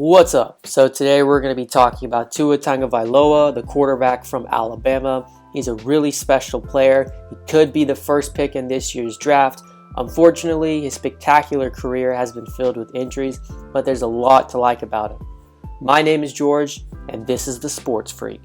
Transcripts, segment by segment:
What's up? So today we're going to be talking about Tua Tagovailoa, the quarterback from Alabama. He's a really special player. He could be the first pick in this year's draft. Unfortunately, his spectacular career has been filled with injuries, but there's a lot to like about him. My name is George, and this is The Sports Freak.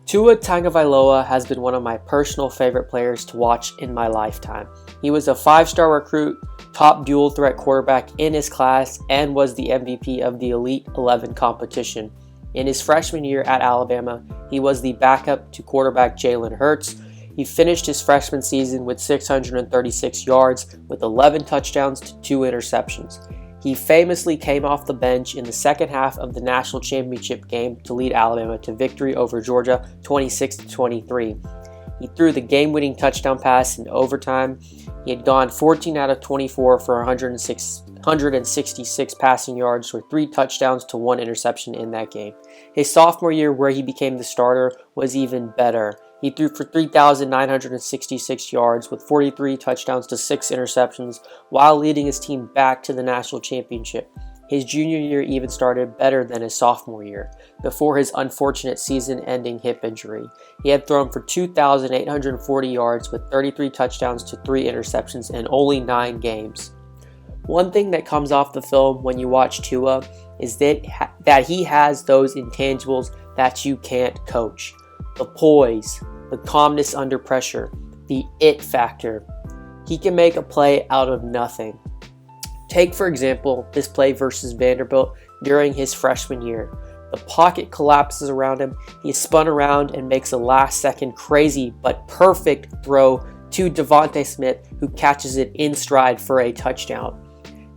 Tua Tagovailoa has been one of my personal favorite players to watch in my lifetime. He was a 5-star recruit, top dual threat quarterback in his class, and was the MVP of the Elite 11 competition. In his freshman year at Alabama, he was the backup to quarterback Jalen Hurts. He finished his freshman season with 636 yards with 11 touchdowns to 2 interceptions. He famously came off the bench in the second half of the national championship game to lead Alabama to victory over Georgia 26-23. He threw the game-winning touchdown pass in overtime. He had gone 14 out of 24 for 166 passing yards with 3 touchdowns to 1 interception in that game. His sophomore year, where he became the starter, was even better. He threw for 3,966 yards with 43 touchdowns to 6 interceptions while leading his team back to the national championship. His junior year even started better than his sophomore year, before his unfortunate season-ending hip injury. He had thrown for 2,840 yards with 33 touchdowns to 3 interceptions in only 9 games. One thing that comes off the film when you watch Tua is that he has those intangibles that you can't coach. The poise, the calmness under pressure, the it factor. He can make a play out of nothing. Take, for example, this play versus Vanderbilt during his freshman year. The pocket collapses around him. He is spun around and makes a last-second crazy but perfect throw to Devontae Smith, who catches it in stride for a touchdown.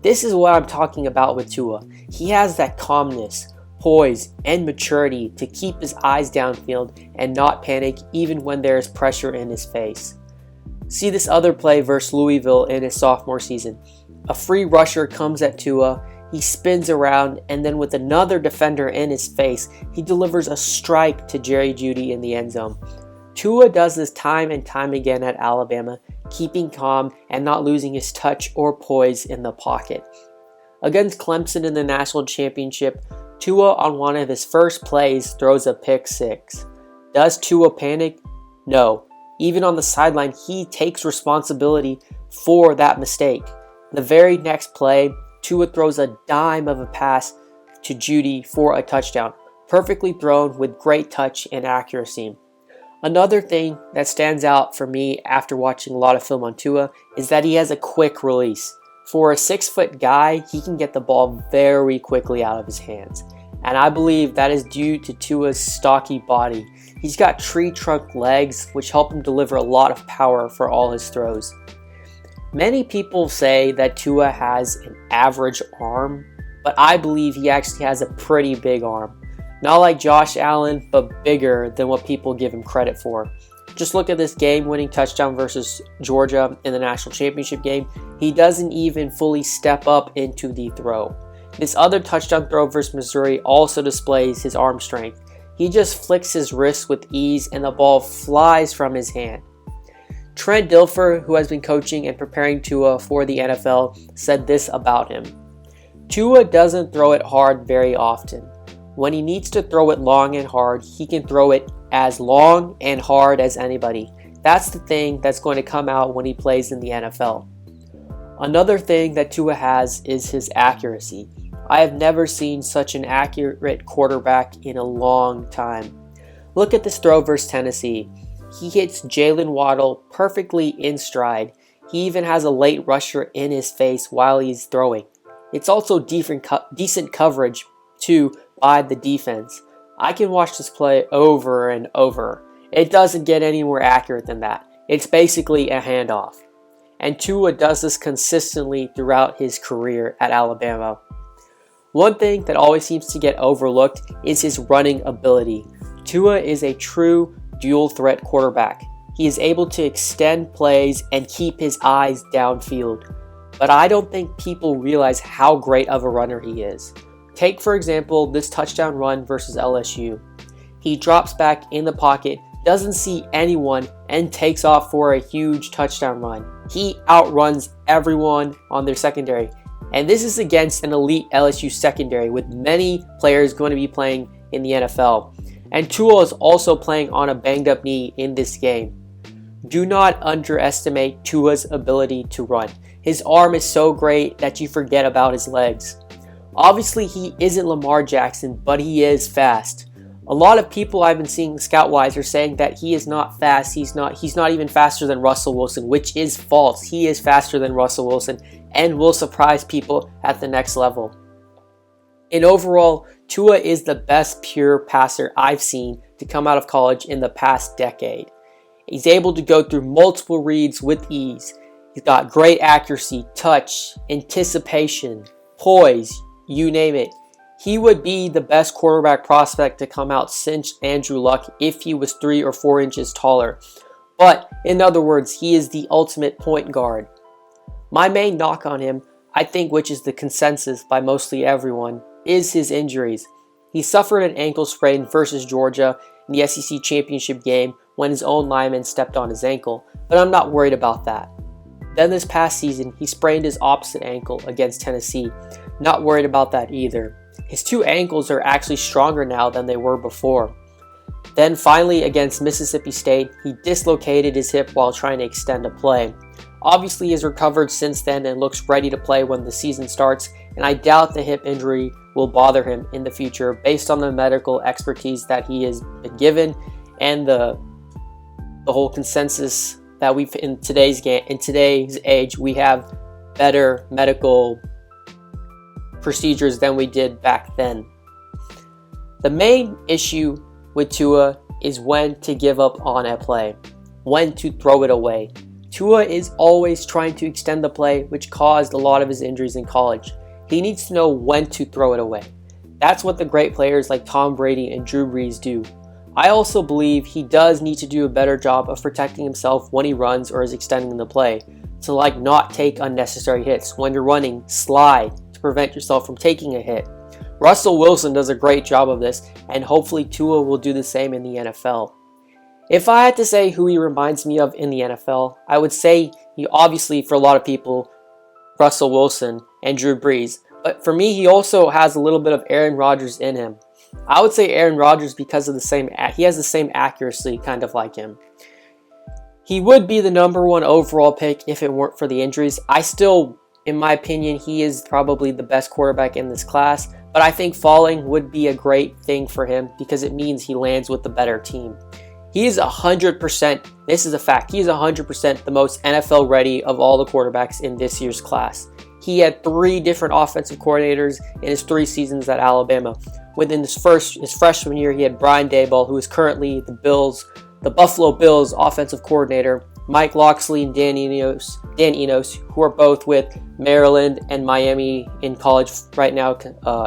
This is what I'm talking about with Tua. He has that calmness, poise, and maturity to keep his eyes downfield and not panic even when there is pressure in his face. See this other play versus Louisville in his sophomore season. A free rusher comes at Tua, he spins around, and then with another defender in his face, he delivers a strike to Jerry Jeudy in the end zone. Tua does this time and time again at Alabama, keeping calm and not losing his touch or poise in the pocket. Against Clemson in the national championship, Tua on one of his first plays throws a pick six. Does Tua panic? No. Even on the sideline, he takes responsibility for that mistake. The very next play, Tua throws a dime of a pass to Jeudy for a touchdown, perfectly thrown with great touch and accuracy. Another thing that stands out for me after watching a lot of film on Tua is that he has a quick release. For a 6-foot guy, he can get the ball very quickly out of his hands. And I believe that is due to Tua's stocky body. He's got tree trunk legs, which help him deliver a lot of power for all his throws. Many people say that Tua has an average arm, but I believe he actually has a pretty big arm. Not like Josh Allen, but bigger than what people give him credit for. Just look at this game-winning touchdown versus Georgia in the national championship game. He doesn't even fully step up into the throw. This other touchdown throw versus Missouri also displays his arm strength. He just flicks his wrist with ease and the ball flies from his hand. Trent Dilfer, who has been coaching and preparing Tua for the NFL, said this about him. Tua doesn't throw it hard very often. When he needs to throw it long and hard, he can throw it as long and hard as anybody. That's the thing that's going to come out when he plays in the NFL. Another thing that Tua has is his accuracy. I have never seen such an accurate quarterback in a long time. Look at this throw versus Tennessee. He hits Jalen Waddle perfectly in stride. He even has a late rusher in his face while he's throwing. It's also decent coverage, too, by the defense. I can watch this play over and over. It doesn't get any more accurate than that. It's basically a handoff. And Tua does this consistently throughout his career at Alabama. One thing that always seems to get overlooked is his running ability. Tua is a true dual threat quarterback. He is able to extend plays and keep his eyes downfield. But I don't think people realize how great of a runner he is. Take, for example, this touchdown run versus LSU. He drops back in the pocket, doesn't see anyone, and takes off for a huge touchdown run. He outruns everyone on their secondary. And this is against an elite LSU secondary with many players going to be playing in the NFL. And Tua is also playing on a banged up knee in this game. Do not underestimate Tua's ability to run. His arm is so great that you forget about his legs. Obviously, he isn't Lamar Jackson, but he is fast. A lot of people I've been seeing scout-wise are saying that he is not fast. He's not even faster than Russell Wilson, which is false. He is faster than Russell Wilson and will surprise people at the next level. And overall, Tua is the best pure passer I've seen to come out of college in the past decade. He's able to go through multiple reads with ease. He's got great accuracy, touch, anticipation, poise, you name it. He would be the best quarterback prospect to come out since Andrew Luck if he was 3 or 4 inches taller. But in other words, he is the ultimate point guard. My main knock on him, I think, which is the consensus by mostly everyone, is his injuries. He suffered an ankle sprain versus Georgia in the SEC championship game when his own lineman stepped on his ankle, but I'm not worried about that. Then this past season, he sprained his opposite ankle against Tennessee. Not worried about that either. His 2 ankles are actually stronger now than they were before. Then finally against Mississippi State, he dislocated his hip while trying to extend a play. Obviously he has recovered since then and looks ready to play when the season starts, and I doubt the hip injury will bother him in the future based on the medical expertise that he has been given and the whole consensus that we've in today's age we have better medical procedures than we did back then. The main issue with Tua is when to give up on a play, when to throw it away. Tua is always trying to extend the play, which caused a lot of his injuries in college. He needs to know when to throw it away. That's what the great players like Tom Brady and Drew Brees do. I also believe he does need to do a better job of protecting himself when he runs or is extending the play, to not take unnecessary hits. When you're running, slide to prevent yourself from taking a hit. Russell Wilson does a great job of this, and hopefully Tua will do the same in the NFL. If I had to say who he reminds me of in the NFL, I would say he obviously, for a lot of people, Russell Wilson and Drew Brees. But for me, he also has a little bit of Aaron Rodgers in him. I would say Aaron Rodgers because of he has the same accuracy kind of like him. He would be the number 1 overall pick if it weren't for the injuries. In my opinion, he is probably the best quarterback in this class, but I think falling would be a great thing for him because it means he lands with the better team. He is 100%, this is a fact, he is 100% the most NFL ready of all the quarterbacks in this year's class. He had 3 different offensive coordinators in his 3 seasons at Alabama. Within his freshman year, he had Brian Daboll, who is currently the Buffalo Bills offensive coordinator, Mike Locksley and Dan Enos, who are both with Maryland and Miami in college right now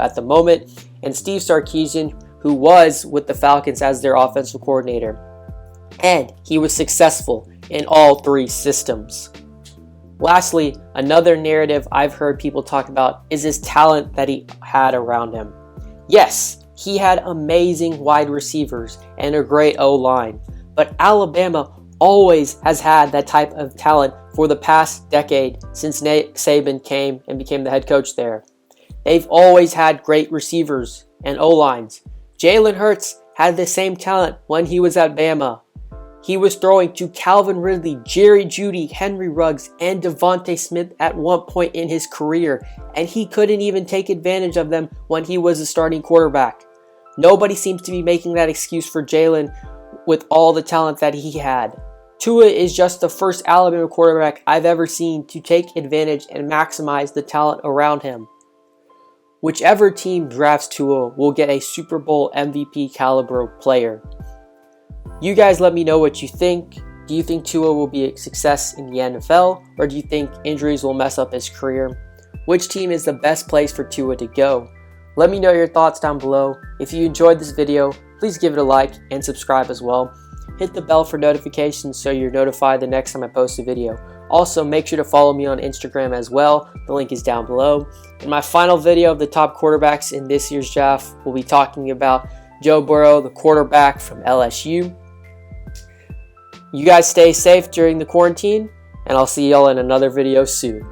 at the moment, and Steve Sarkisian, who was with the Falcons as their offensive coordinator. And he was successful in all 3 systems. Lastly, another narrative I've heard people talk about is his talent that he had around him. Yes, he had amazing wide receivers and a great O-line, but Alabama always has had that type of talent for the past decade since Nick Saban came and became the head coach there. They've always had great receivers and O-lines. Jalen Hurts had the same talent when he was at Bama. He was throwing to Calvin Ridley, Jerry Jeudy, Henry Ruggs, and Devontae Smith at one point in his career, and he couldn't even take advantage of them when he was a starting quarterback. Nobody seems to be making that excuse for Jalen with all the talent that he had. Tua is just the first Alabama quarterback I've ever seen to take advantage and maximize the talent around him. Whichever team drafts Tua will get a Super Bowl MVP caliber player. You guys let me know what you think. Do you think Tua will be a success in the NFL, or do you think injuries will mess up his career? Which team is the best place for Tua to go? Let me know your thoughts down below. If you enjoyed this video, please give it a like and subscribe as well. Hit the bell for notifications so you're notified the next time I post a video. Also, make sure to follow me on Instagram as well. The link is down below. In my final video of the top quarterbacks in this year's draft, we'll be talking about Joe Burrow, the quarterback from LSU. You guys stay safe during the quarantine, and I'll see y'all in another video soon.